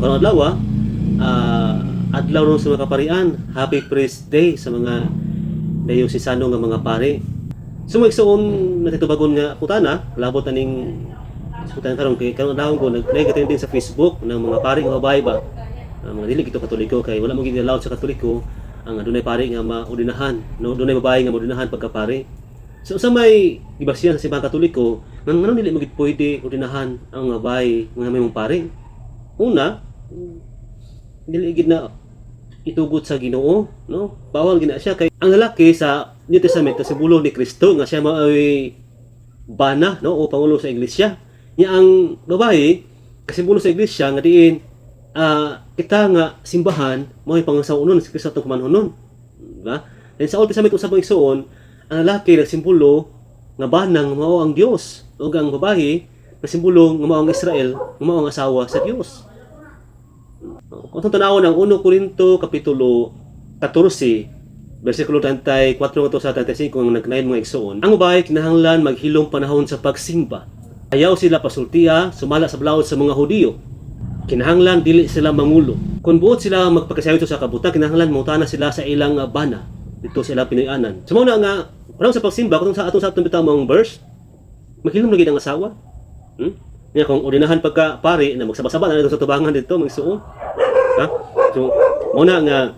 Karong adlaw, adlaw ron sa mga kaparian. Happy Priest Day sa mga dayosisano nga mga pari. So magsuon natitubagon nga putana, labot aning putana karon kay karong adlaw ko nag-negative din sa Facebook ng mga pari nga babae ba. Mga dili kito katoliko kay wala mo gid allowed sa katoliko ang dunay pari nga maudinahan, no, dunay babae nga maudinahan pagka pari. So sa may ibasihan sa simbahan katoliko, ngano dili mo gid pwede udinahan ang babae nga may mong pari. Una, dili gid na itugot sa Ginoo, no? Bawal gina siya kay ang lalaki sa New Testament sa simbolo ni Kristo nga siya maoy bana, no, o pangulo sa iglesia. Nya ang babae kasimbolo sa iglesia nga diin kita nga simbahan mao'y pangasaunon si Kristo atong kumanhonon, di ba? And sa Old Testament usab ang igsuon, ang lalaki nagsimbolo nga banang mao ang Dios, ug ang babae nagsimbolo nga mao ang Israel, nga mao ang asawa sa Dios. Kung tanawon ang 1 Korinto kapitulo 14 bersikulo 34 ngadto sa 35 ang nagnayon mga igsuon, ang babae kinahanglan maghilom panahon sa pagsimba. Ayaw sila pasultiya, sumala sa balaod sa mga Hudiyo. Kinahanglan dili sila mangulo. Kung buot sila magpakasayod sa kabutan, kinahanglan mutana sila sa ilang bana dito sila pinuyanan. So mao na nga parang sa pagsimba kung sa atong bitawong verse, maghilom na gid ang asawa. Nya kung ordinahan pagka pari na magsaba-saba na sa tubangan dito magsuon. Ha? So mao na nga